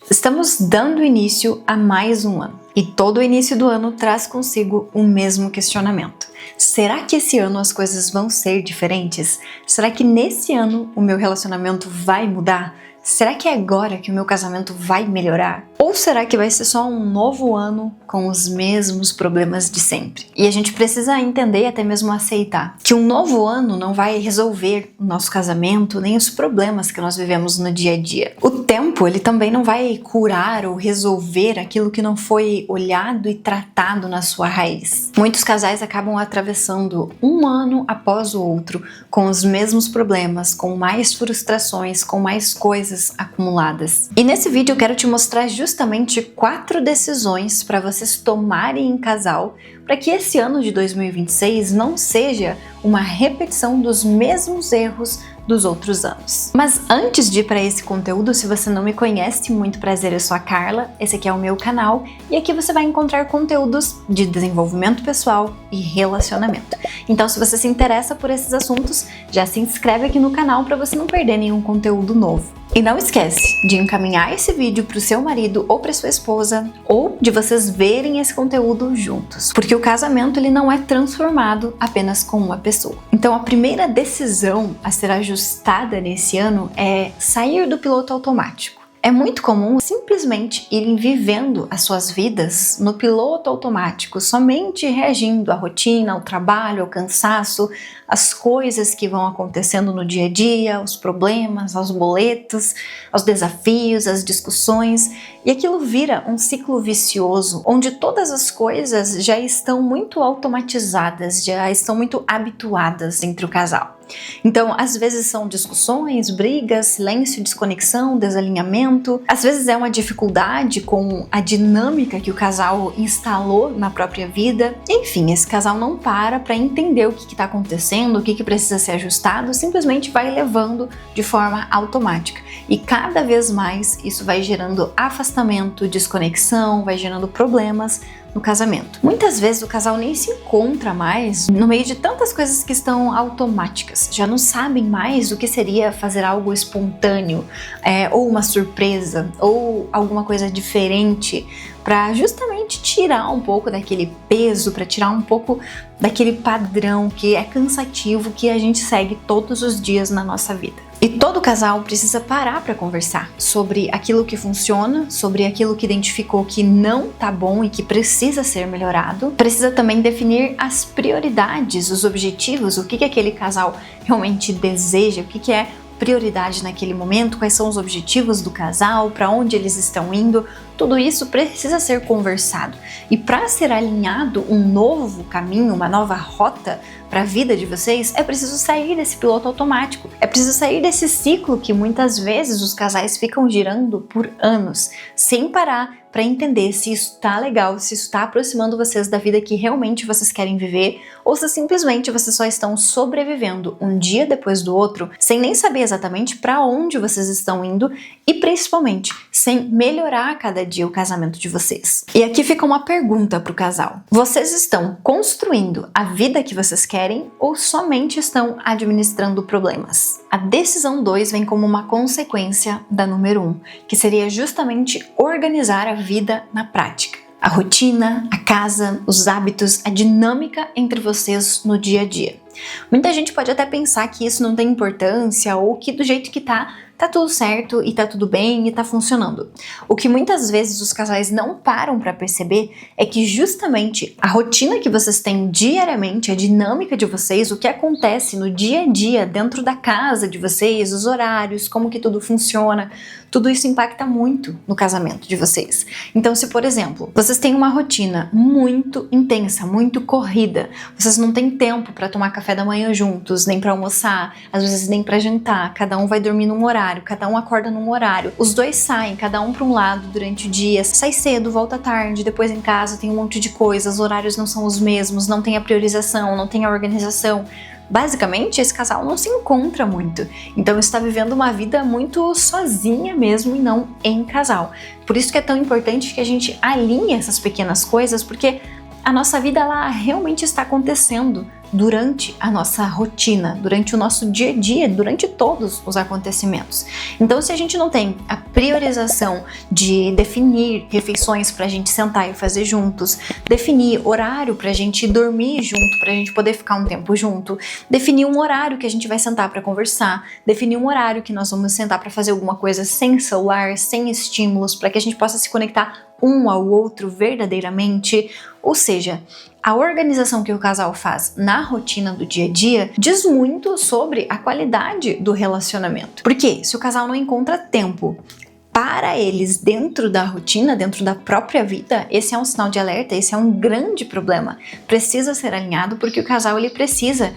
Estamos dando início a mais um ano. E todo o início do ano traz consigo o mesmo questionamento. Será que esse ano as coisas vão ser diferentes? Será que nesse ano o meu relacionamento vai mudar? Será que é agora que o meu casamento vai melhorar? Ou será que vai ser só um novo ano com os mesmos problemas de sempre? E a gente precisa entender e até mesmo aceitar que um novo ano não vai resolver o nosso casamento nem os problemas que nós vivemos no dia a dia. O tempo, ele também não vai curar ou resolver aquilo que não foi olhado e tratado na sua raiz. Muitos casais acabam atravessando um ano após o outro com os mesmos problemas, com mais frustrações, com mais coisas acumuladas. E nesse vídeo eu quero te mostrar justamente 4 decisões para vocês tomarem em casal para que esse ano de 2026 não seja uma repetição dos mesmos erros dos outros anos. Mas antes de ir para esse conteúdo, se você não me conhece, muito prazer, eu sou a Carla, esse aqui é o meu canal e aqui você vai encontrar conteúdos de desenvolvimento pessoal e relacionamento. Então, se você se interessa por esses assuntos, já se inscreve aqui no canal para você não perder nenhum conteúdo novo. E não esquece de encaminhar esse vídeo para o seu marido ou para sua esposa, ou de vocês verem esse conteúdo juntos, porque o casamento ele não é transformado apenas com uma pessoa. Então a primeira decisão a ser ajustada nesse ano é sair do piloto automático. É muito comum simplesmente irem vivendo as suas vidas no piloto automático, somente reagindo à rotina, ao trabalho, ao cansaço, às coisas que vão acontecendo no dia a dia, aos problemas, aos boletos, aos desafios, às discussões, e aquilo vira um ciclo vicioso, onde todas as coisas já estão muito automatizadas, já estão muito habituadas entre o casal. Então, às vezes são discussões, brigas, silêncio, desconexão, desalinhamento. Às vezes é uma dificuldade com a dinâmica que o casal instalou na própria vida. Enfim, esse casal não para entender o que está acontecendo, o que precisa ser ajustado, simplesmente vai levando de forma automática. E cada vez mais isso vai gerando afastamento, desconexão, vai gerando problemas no casamento. Muitas vezes o casal nem se encontra mais no meio de tantas coisas que estão automáticas. Já não sabem mais o que seria fazer algo espontâneo, ou uma surpresa, ou alguma coisa diferente, para justamente tirar um pouco daquele peso, para tirar um pouco daquele padrão que é cansativo que a gente segue todos os dias na nossa vida. E todo casal precisa parar para conversar sobre aquilo que funciona, sobre aquilo que identificou que não tá bom e que precisa ser melhorado. Precisa também definir as prioridades, os objetivos, o que aquele casal realmente deseja, o que é prioridade naquele momento, quais são os objetivos do casal, para onde eles estão indo. Tudo isso precisa ser conversado. E para ser alinhado um novo caminho, uma nova rota para a vida de vocês, é preciso sair desse piloto automático. É preciso sair desse ciclo que muitas vezes os casais ficam girando por anos, sem parar para entender se isso tá legal, se isso tá aproximando vocês da vida que realmente vocês querem viver, ou se simplesmente vocês só estão sobrevivendo um dia depois do outro, sem nem saber exatamente para onde vocês estão indo e principalmente sem melhorar a cada dia o casamento de vocês. E aqui fica uma pergunta para o casal: vocês estão construindo a vida que vocês querem ou somente estão administrando problemas? A decisão 2 vem como uma consequência da número 1, que seria justamente organizar a vida na prática. A rotina, a casa, os hábitos, a dinâmica entre vocês no dia a dia. Muita gente pode até pensar que isso não tem importância ou que do jeito que tá tudo certo e tá tudo bem e tá funcionando. O que muitas vezes os casais não param para perceber é que justamente a rotina que vocês têm diariamente, a dinâmica de vocês, o que acontece no dia a dia dentro da casa de vocês, os horários, como que tudo funciona, tudo isso impacta muito no casamento de vocês. Então, se por exemplo, vocês têm uma rotina muito intensa, muito corrida, vocês não têm tempo para tomar café da manhã juntos, nem para almoçar, às vezes nem para jantar, cada um vai dormir num horário, cada um acorda num horário, os dois saem, cada um para um lado durante o dia, sai cedo, volta tarde, depois em casa tem um monte de coisas, os horários não são os mesmos, não tem a priorização, não tem a organização. Basicamente, esse casal não se encontra muito, então está vivendo uma vida muito sozinha mesmo e não em casal. Por isso que é tão importante que a gente alinhe essas pequenas coisas, porque a nossa vida ela realmente está acontecendo durante a nossa rotina, durante o nosso dia a dia, durante todos os acontecimentos. Então, se a gente não tem a priorização de definir refeições para a gente sentar e fazer juntos, definir horário para a gente dormir junto, para a gente poder ficar um tempo junto, definir um horário que a gente vai sentar para conversar, definir um horário que nós vamos sentar para fazer alguma coisa sem celular, sem estímulos, para que a gente possa se conectar um ao outro verdadeiramente. Ou seja, a organização que o casal faz na rotina do dia a dia diz muito sobre a qualidade do relacionamento. Porque se o casal não encontra tempo para eles dentro da rotina, dentro da própria vida, esse é um sinal de alerta, esse é um grande problema. Precisa ser alinhado porque o casal ele precisa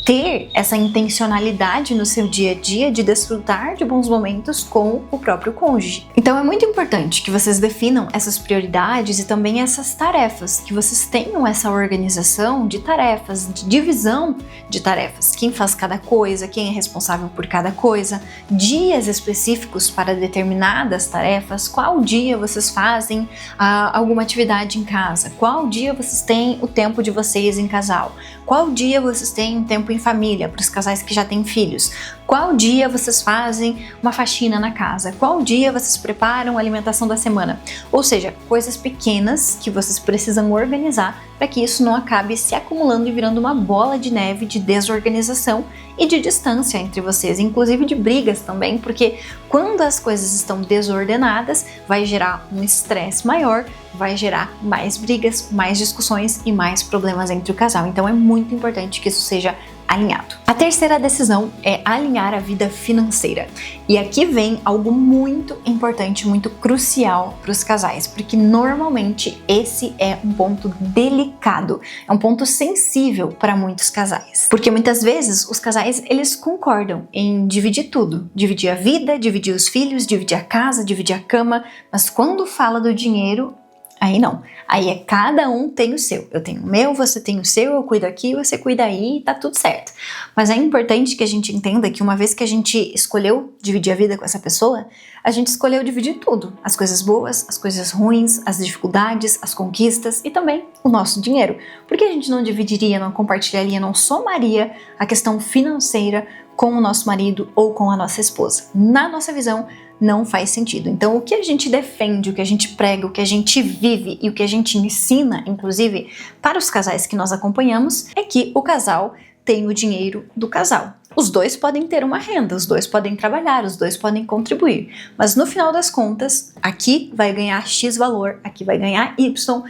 ter essa intencionalidade no seu dia a dia de desfrutar de bons momentos com o próprio cônjuge. Então é muito importante que vocês definam essas prioridades e também essas tarefas, que vocês tenham essa organização de tarefas, de divisão de tarefas, quem faz cada coisa, quem é responsável por cada coisa, dias específicos para determinadas tarefas, qual dia vocês fazem alguma atividade em casa, qual dia vocês têm o tempo de vocês em casal, qual dia vocês têm um tempo em família, para os casais que já têm filhos, qual dia vocês fazem uma faxina na casa, qual dia vocês preparam a alimentação da semana. Ou seja, coisas pequenas que vocês precisam organizar para que isso não acabe se acumulando e virando uma bola de neve de desorganização e de distância entre vocês, inclusive de brigas também, porque quando as coisas estão desordenadas, vai gerar um estresse maior, vai gerar mais brigas, mais discussões e mais problemas entre o casal. Então é muito importante que isso seja alinhado. A terceira decisão é alinhar a vida financeira. E aqui vem algo muito importante, muito crucial para os casais, porque normalmente esse é um ponto delicado, é um ponto sensível para muitos casais. Porque muitas vezes os casais, eles concordam em dividir tudo, dividir a vida, dividir os filhos, dividir a casa, dividir a cama, mas quando fala do dinheiro, aí não, aí é cada um tem o seu, eu tenho o meu, você tem o seu, eu cuido aqui, você cuida aí e tá tudo certo. Mas é importante que a gente entenda que uma vez que a gente escolheu dividir a vida com essa pessoa, a gente escolheu dividir tudo, as coisas boas, as coisas ruins, as dificuldades, as conquistas e também o nosso dinheiro. Por que a gente não dividiria, não compartilharia, não somaria a questão financeira com o nosso marido ou com a nossa esposa? Na nossa visão, não faz sentido. Então, o que a gente defende, o que a gente prega, o que a gente vive e o que a gente ensina, inclusive, para os casais que nós acompanhamos, é que o casal tem o dinheiro do casal. Os dois podem ter uma renda, os dois podem trabalhar, os dois podem contribuir, mas no final das contas, aqui vai ganhar X valor, aqui vai ganhar Y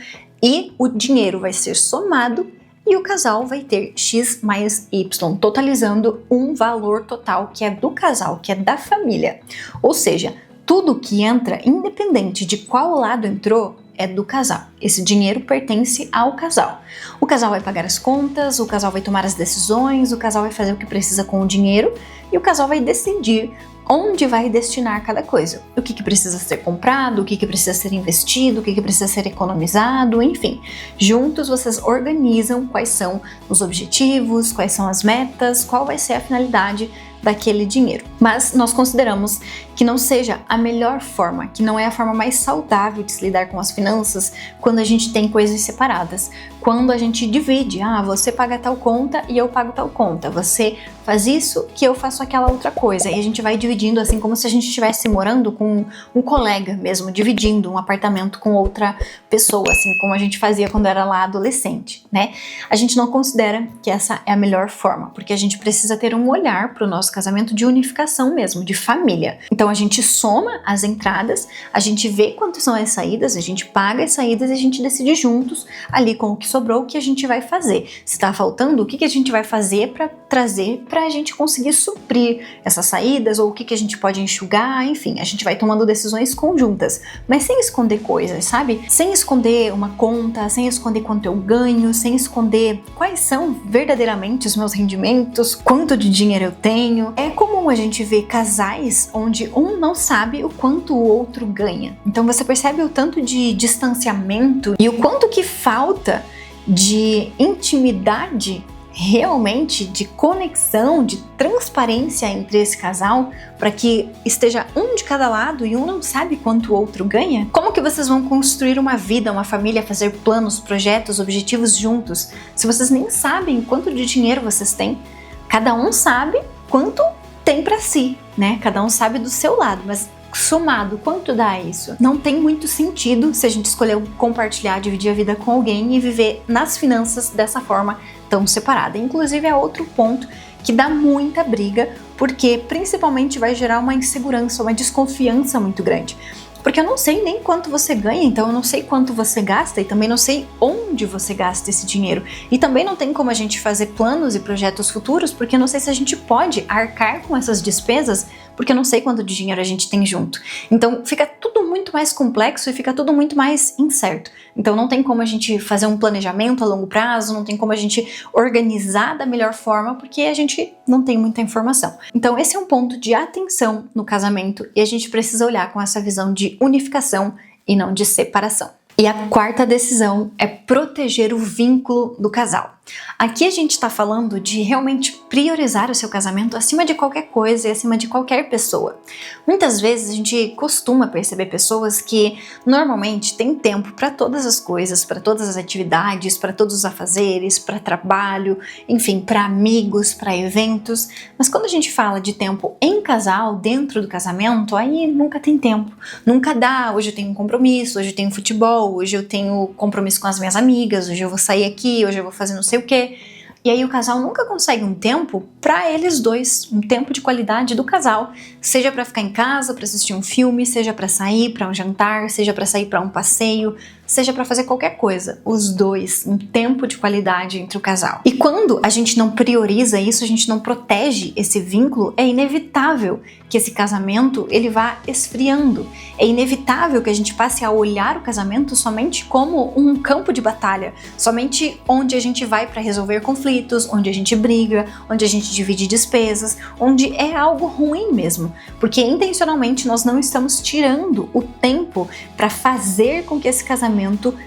e o dinheiro vai ser somado e o casal vai ter X mais Y, totalizando um valor total que é do casal, que é da família. Ou seja, tudo que entra, independente de qual lado entrou, é do casal. Esse dinheiro pertence ao casal. O casal vai pagar as contas, o casal vai tomar as decisões, o casal vai fazer o que precisa com o dinheiro e o casal vai decidir onde vai destinar cada coisa. O que precisa ser comprado, o que precisa ser investido, o que precisa ser economizado, enfim. Juntos vocês organizam quais são os objetivos, quais são as metas, qual vai ser a finalidade daquele dinheiro. Mas nós consideramos que não seja a melhor forma, que não é a forma mais saudável de se lidar com as finanças quando a gente tem coisas separadas. Quando a gente divide, você paga tal conta e eu pago tal conta, você faz isso que eu faço aquela outra coisa, e a gente vai dividindo assim como se a gente estivesse morando com um colega mesmo, dividindo um apartamento com outra pessoa, assim como a gente fazia quando era lá adolescente, né? A gente não considera que essa é a melhor forma, porque a gente precisa ter um olhar para o nosso casamento de unificação mesmo, de família. Então a gente soma as entradas, a gente vê quantas são as saídas, a gente paga as saídas e a gente decide juntos ali com o que sobrou o que a gente vai fazer. Se tá faltando, o que a gente vai fazer para trazer para a gente conseguir suprir essas saídas ou o que a gente pode enxugar, enfim, a gente vai tomando decisões conjuntas, mas sem esconder coisas, sabe? Sem esconder uma conta, sem esconder quanto eu ganho, sem esconder quais são verdadeiramente os meus rendimentos, quanto de dinheiro eu tenho. É comum a gente ver casais onde um não sabe o quanto o outro ganha. Então você percebe o tanto de distanciamento e o quanto que falta de intimidade realmente, de conexão, de transparência entre esse casal para que esteja um de cada lado e um não sabe quanto o outro ganha? Como que vocês vão construir uma vida, uma família, fazer planos, projetos, objetivos juntos, se vocês nem sabem quanto de dinheiro vocês têm? Cada um sabe quanto tem para si, né? Cada um sabe do seu lado, mas somado, quanto dá isso? Não tem muito sentido se a gente escolher compartilhar, dividir a vida com alguém e viver nas finanças dessa forma tão separada. Inclusive é outro ponto que dá muita briga, porque principalmente vai gerar uma insegurança, uma desconfiança muito grande. Porque eu não sei nem quanto você ganha, então eu não sei quanto você gasta e também não sei onde você gasta esse dinheiro. E também não tem como a gente fazer planos e projetos futuros, porque eu não sei se a gente pode arcar com essas despesas, porque eu não sei quanto de dinheiro a gente tem junto. Então fica tudo muito mais complexo e fica tudo muito mais incerto. Então não tem como a gente fazer um planejamento a longo prazo, não tem como a gente organizar da melhor forma, porque a gente não tem muita informação. Então esse é um ponto de atenção no casamento e a gente precisa olhar com essa visão de unificação e não de separação. E a quarta decisão é proteger o vínculo do casal. Aqui a gente está falando de realmente priorizar o seu casamento acima de qualquer coisa e acima de qualquer pessoa. Muitas vezes a gente costuma perceber pessoas que normalmente têm tempo para todas as coisas, para todas as atividades, para todos os afazeres, para trabalho, enfim, para amigos, para eventos. Mas quando a gente fala de tempo em casal, dentro do casamento, aí nunca tem tempo. Nunca dá. Hoje eu tenho um compromisso, hoje eu tenho futebol, hoje eu tenho compromisso com as minhas amigas, hoje eu vou sair aqui, hoje eu vou fazer não sei o quê. E aí o casal nunca consegue um tempo para eles dois, um tempo de qualidade do casal, seja para ficar em casa, para assistir um filme, seja para sair para um jantar, seja para sair para um passeio, seja para fazer qualquer coisa, os dois, um tempo de qualidade entre o casal. E quando a gente não prioriza isso, a gente não protege esse vínculo, é inevitável que esse casamento ele vá esfriando. É inevitável que a gente passe a olhar o casamento somente como um campo de batalha, somente onde a gente vai para resolver conflitos, onde a gente briga, onde a gente divide despesas, onde é algo ruim mesmo, porque intencionalmente nós não estamos tirando o tempo para fazer com que esse casamento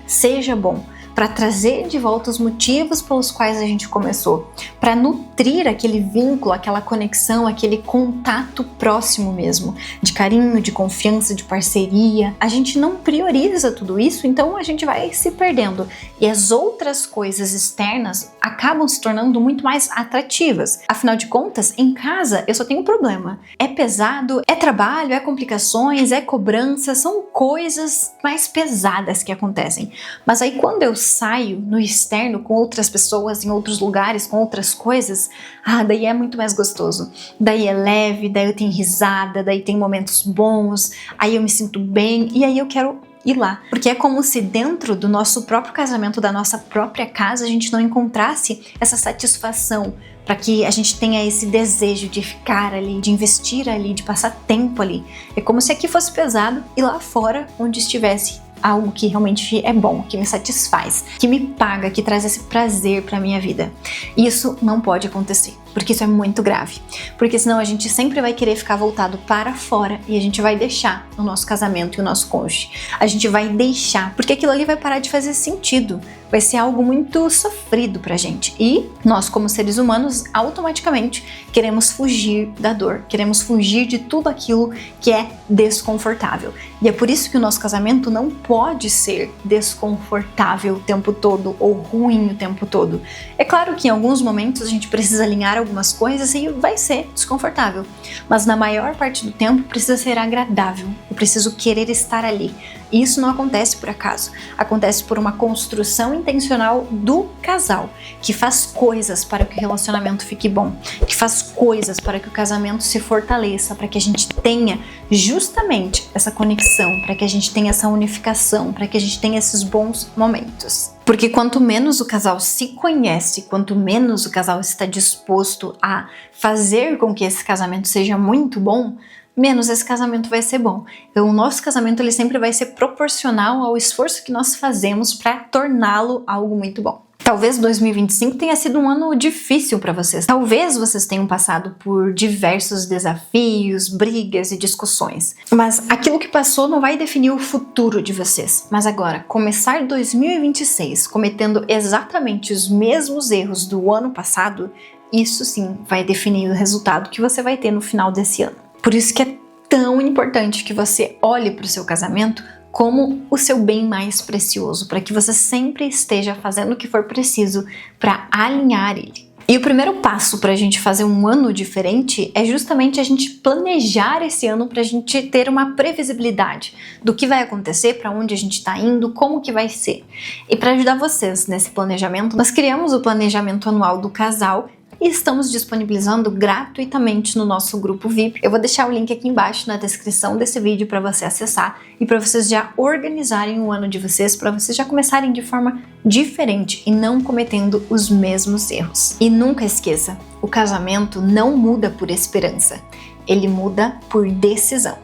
seja bom, para trazer de volta os motivos pelos quais a gente começou, para nutrir aquele vínculo, aquela conexão, aquele contato próximo mesmo, de carinho, de confiança, de parceria. A gente não prioriza tudo isso, então a gente vai se perdendo e as outras coisas externas acabam se tornando muito mais atrativas. Afinal de contas, em casa eu só tenho um problema. É pesado, é trabalho, é complicações, é cobrança, são coisas mais pesadas que acontecem. Mas aí quando eu saio no externo com outras pessoas, em outros lugares, com outras coisas, daí é muito mais gostoso. Daí é leve, daí eu tenho risada, daí tem momentos bons, aí eu me sinto bem e aí eu quero ir lá. Porque é como se dentro do nosso próprio casamento, da nossa própria casa, a gente não encontrasse essa satisfação para que a gente tenha esse desejo de ficar ali, de investir ali, de passar tempo ali. É como se aqui fosse pesado e lá fora, onde estivesse algo que realmente é bom, que me satisfaz, que me paga, que traz esse prazer para minha vida. E isso não pode acontecer, porque isso é muito grave. Porque senão a gente sempre vai querer ficar voltado para fora e a gente vai deixar o nosso casamento e o nosso cônjuge. A gente vai deixar, porque aquilo ali vai parar de fazer sentido. Vai ser algo muito sofrido pra gente. E nós, como seres humanos, automaticamente queremos fugir da dor, queremos fugir de tudo aquilo que é desconfortável. E é por isso que o nosso casamento não pode ser desconfortável o tempo todo ou ruim o tempo todo. É claro que em alguns momentos a gente precisa alinhar algumas coisas e vai ser desconfortável, mas na maior parte do tempo precisa ser agradável. Eu preciso querer estar ali. E isso não acontece por acaso, acontece por uma construção intencional do casal, que faz coisas para que o relacionamento fique bom, que faz coisas para que o casamento se fortaleça, para que a gente tenha justamente essa conexão, para que a gente tenha essa unificação, para que a gente tenha esses bons momentos. Porque quanto menos o casal se conhece, quanto menos o casal está disposto a fazer com que esse casamento seja muito bom, menos esse casamento vai ser bom. Então o nosso casamento ele sempre vai ser proporcional ao esforço que nós fazemos para torná-lo algo muito bom. Talvez 2025 tenha sido um ano difícil para vocês. Talvez vocês tenham passado por diversos desafios, brigas e discussões. Mas aquilo que passou não vai definir o futuro de vocês. Mas agora, começar 2026 cometendo exatamente os mesmos erros do ano passado, isso sim vai definir o resultado que você vai ter no final desse ano. Por isso que é tão importante que você olhe para o seu casamento como o seu bem mais precioso, para que você sempre esteja fazendo o que for preciso para alinhar ele. E o primeiro passo para a gente fazer um ano diferente é justamente a gente planejar esse ano para a gente ter uma previsibilidade do que vai acontecer, para onde a gente está indo, como que vai ser. E para ajudar vocês nesse planejamento, nós criamos o planejamento anual do casal e estamos disponibilizando gratuitamente no nosso grupo VIP. Eu vou deixar o link aqui embaixo na descrição desse vídeo para você acessar e para vocês já organizarem o ano de vocês, para vocês já começarem de forma diferente e não cometendo os mesmos erros. E nunca esqueça, o casamento não muda por esperança, ele muda por decisão.